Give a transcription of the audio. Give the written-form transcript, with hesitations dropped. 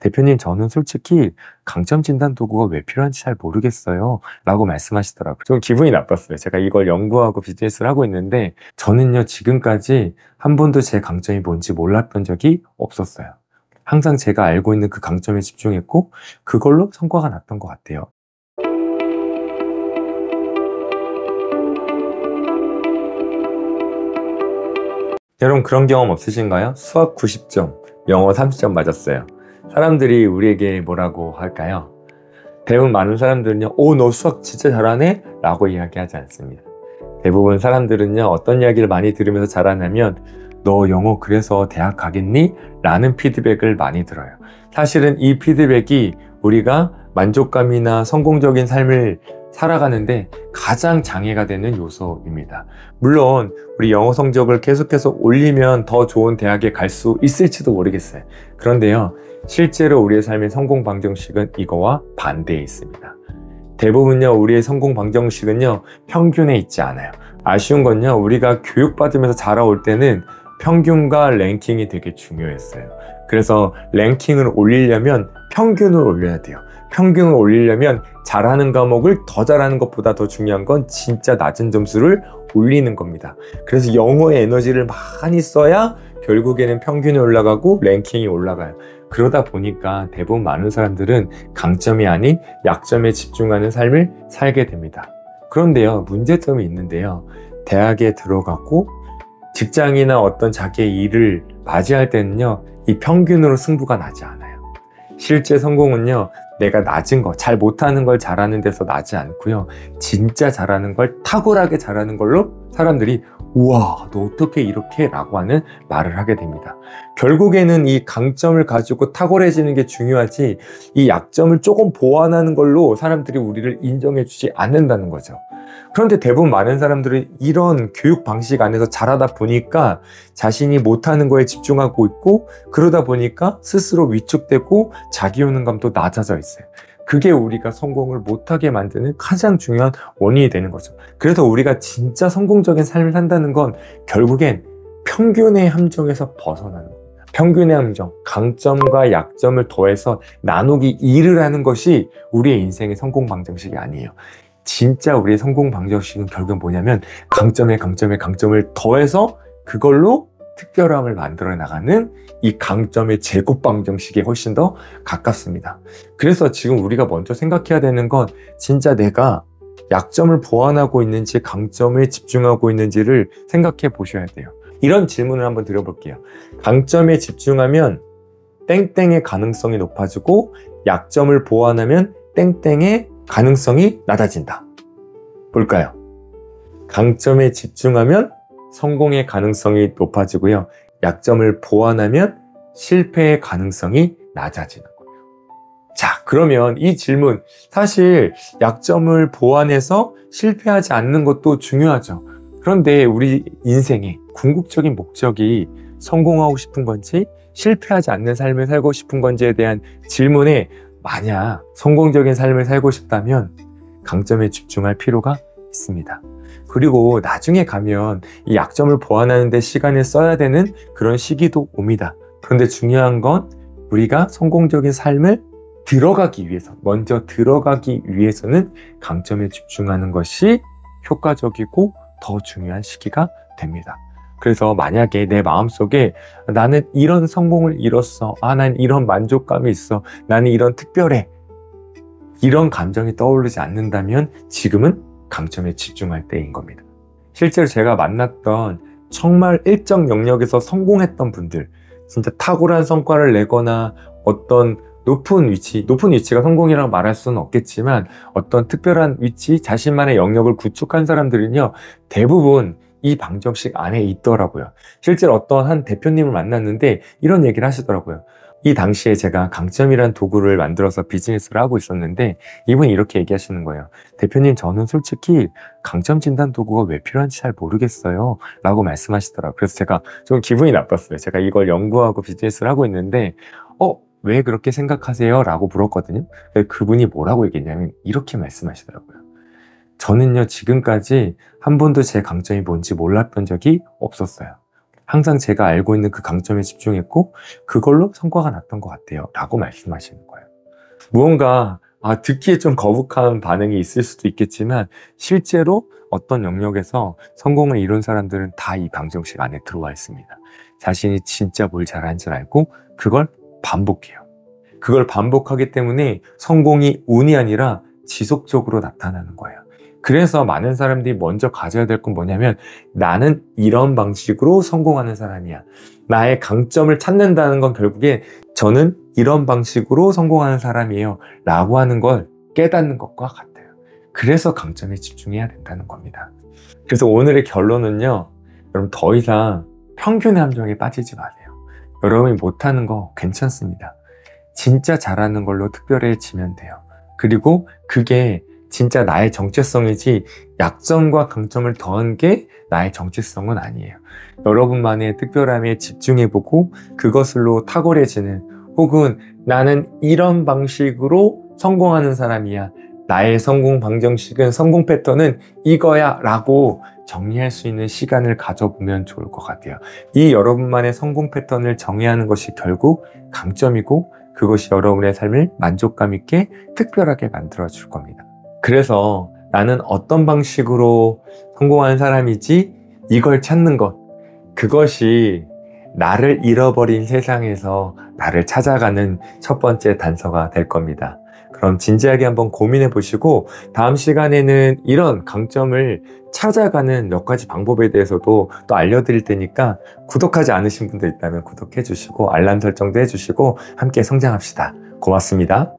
대표님, 저는 솔직히 강점 진단 도구가 왜 필요한지 잘 모르겠어요 라고 말씀하시더라고요. 좀 기분이 나빴어요. 제가 이걸 연구하고 비즈니스를 하고 있는데 저는요, 지금까지 한 번도 제 강점이 뭔지 몰랐던 적이 없었어요. 항상 제가 알고 있는 그 강점에 집중했고 그걸로 성과가 났던 것 같아요. 여러분, 그런 경험 없으신가요? 수학 90점, 영어 30점 맞았어요. 사람들이 우리에게 뭐라고 할까요? 대부분 많은 사람들은요, 오, 너 수학 진짜 잘하네? 라고 이야기하지 않습니다. 대부분 사람들은요, 어떤 이야기를 많이 들으면서 잘하냐면, 너 영어 그래서 대학 가겠니? 라는 피드백을 많이 들어요. 사실은 이 피드백이 우리가 만족감이나 성공적인 삶을 살아가는데 가장 장애가 되는 요소입니다. 물론 우리 영어 성적을 계속해서 올리면 더 좋은 대학에 갈 수 있을지도 모르겠어요. 그런데요, 실제로 우리의 삶의 성공 방정식은 이거와 반대에 있습니다. 대부분요, 우리의 성공 방정식은요, 평균에 있지 않아요. 아쉬운 건요, 우리가 교육받으면서 자라올 때는 평균과 랭킹이 되게 중요했어요. 그래서 랭킹을 올리려면 평균을 올려야 돼요. 평균을 올리려면 잘하는 과목을 더 잘하는 것보다 더 중요한 건 진짜 낮은 점수를 올리는 겁니다. 그래서 영어에 에너지를 많이 써야 결국에는 평균이 올라가고 랭킹이 올라가요. 그러다 보니까 대부분 많은 사람들은 강점이 아닌 약점에 집중하는 삶을 살게 됩니다. 그런데요, 문제점이 있는데요. 대학에 들어가고 직장이나 어떤 자기의 일을 맞이할 때는요, 이 평균으로 승부가 나지 않아요. 실제 성공은요, 내가 낮은 거, 잘 못하는 걸 잘하는 데서 나지 않고요, 진짜 잘하는 걸 탁월하게 잘하는 걸로 사람들이 우와, 너 어떻게 이렇게? 라고 하는 말을 하게 됩니다. 결국에는 이 강점을 가지고 탁월해지는 게 중요하지, 이 약점을 조금 보완하는 걸로 사람들이 우리를 인정해 주지 않는다는 거죠. 그런데 대부분 많은 사람들은 이런 교육 방식 안에서 자라다 보니까 자신이 못하는 거에 집중하고 있고, 그러다 보니까 스스로 위축되고 자기 효능감도 낮아져 있어요. 그게 우리가 성공을 못하게 만드는 가장 중요한 원인이 되는 거죠. 그래서 우리가 진짜 성공적인 삶을 산다는 건 결국엔 평균의 함정에서 벗어나는 겁니다. 평균의 함정, 강점과 약점을 더해서 나누기 2를 하는 것이 우리의 인생의 성공 방정식이 아니에요. 진짜 우리의 성공 방정식은 결국은 뭐냐면 강점에 강점을 더해서 그걸로 특별함을 만들어 나가는 이 강점의 제곱 방정식에 훨씬 더 가깝습니다. 그래서 지금 우리가 먼저 생각해야 되는 건 진짜 내가 약점을 보완하고 있는지 강점에 집중하고 있는지를 생각해 보셔야 돼요. 이런 질문을 한번 드려볼게요. 강점에 집중하면 땡땡의 가능성이 높아지고 약점을 보완하면 땡땡의 가능성이 낮아진다. 볼까요? 강점에 집중하면 성공의 가능성이 높아지고요, 약점을 보완하면 실패의 가능성이 낮아지는 거예요. 자, 그러면 이 질문, 사실 약점을 보완해서 실패하지 않는 것도 중요하죠. 그런데 우리 인생의 궁극적인 목적이 성공하고 싶은 건지 실패하지 않는 삶을 살고 싶은 건지에 대한 질문에, 만약 성공적인 삶을 살고 싶다면 강점에 집중할 필요가 있습니다. 그리고 나중에 가면 이 약점을 보완하는 데 시간을 써야 되는 그런 시기도 옵니다. 그런데 중요한 건 우리가 성공적인 삶을 먼저 들어가기 위해서는 강점에 집중하는 것이 효과적이고 더 중요한 시기가 됩니다. 그래서 만약에 내 마음속에 나는 이런 성공을 이뤘어, 난 이런 만족감이 있어, 나는 이런 특별해, 이런 감정이 떠오르지 않는다면 지금은 강점에 집중할 때인 겁니다. 실제로 제가 만났던 정말 일정 영역에서 성공했던 분들, 진짜 탁월한 성과를 내거나 어떤 높은 위치가 성공이라고 말할 수는 없겠지만 어떤 특별한 위치, 자신만의 영역을 구축한 사람들은요, 대부분 이 방정식 안에 있더라고요. 실제로 어떤 한 대표님을 만났는데 이런 얘기를 하시더라고요. 이 당시에 제가 강점이란 도구를 만들어서 비즈니스를 하고 있었는데 이분이 이렇게 얘기하시는 거예요. 대표님, 저는 솔직히 강점 진단 도구가 왜 필요한지 잘 모르겠어요 라고 말씀하시더라고요. 그래서 제가 좀 기분이 나빴어요. 제가 이걸 연구하고 비즈니스를 하고 있는데 왜 그렇게 생각하세요? 라고 물었거든요. 그분이 뭐라고 얘기했냐면 이렇게 말씀하시더라고요. 저는요, 지금까지 한 번도 제 강점이 뭔지 몰랐던 적이 없었어요. 항상 제가 알고 있는 그 강점에 집중했고 그걸로 성과가 났던 것 같아요 라고 말씀하시는 거예요. 무언가 듣기에 좀 거북한 반응이 있을 수도 있겠지만 실제로 어떤 영역에서 성공을 이룬 사람들은 다 이 방정식 안에 들어와 있습니다. 자신이 진짜 뭘 잘하는 줄 알고 그걸 반복해요. 그걸 반복하기 때문에 성공이 운이 아니라 지속적으로 나타나는 거예요. 그래서 많은 사람들이 먼저 가져야 될 건 뭐냐면 나는 이런 방식으로 성공하는 사람이야. 나의 강점을 찾는다는 건 결국에 저는 이런 방식으로 성공하는 사람이에요 라고 하는 걸 깨닫는 것과 같아요. 그래서 강점에 집중해야 된다는 겁니다. 그래서 오늘의 결론은요, 여러분 더 이상 평균의 함정에 빠지지 마세요. 여러분이 못하는 거 괜찮습니다. 진짜 잘하는 걸로 특별해지면 돼요. 그리고 그게 진짜 나의 정체성이지 약점과 강점을 더한 게 나의 정체성은 아니에요. 여러분만의 특별함에 집중해보고 그것으로 탁월해지는, 혹은 나는 이런 방식으로 성공하는 사람이야, 나의 성공 방정식은, 성공 패턴은 이거야 라고 정리할 수 있는 시간을 가져보면 좋을 것 같아요. 이 여러분만의 성공 패턴을 정의하는 것이 결국 강점이고 그것이 여러분의 삶을 만족감 있게 특별하게 만들어 줄 겁니다. 그래서 나는 어떤 방식으로 성공하는 사람이지, 이걸 찾는 것, 그것이 나를 잃어버린 세상에서 나를 찾아가는 첫 번째 단서가 될 겁니다. 그럼 진지하게 한번 고민해 보시고 다음 시간에는 이런 강점을 찾아가는 몇 가지 방법에 대해서도 또 알려드릴 테니까 구독하지 않으신 분들 있다면 구독해 주시고 알람 설정도 해주시고 함께 성장합시다. 고맙습니다.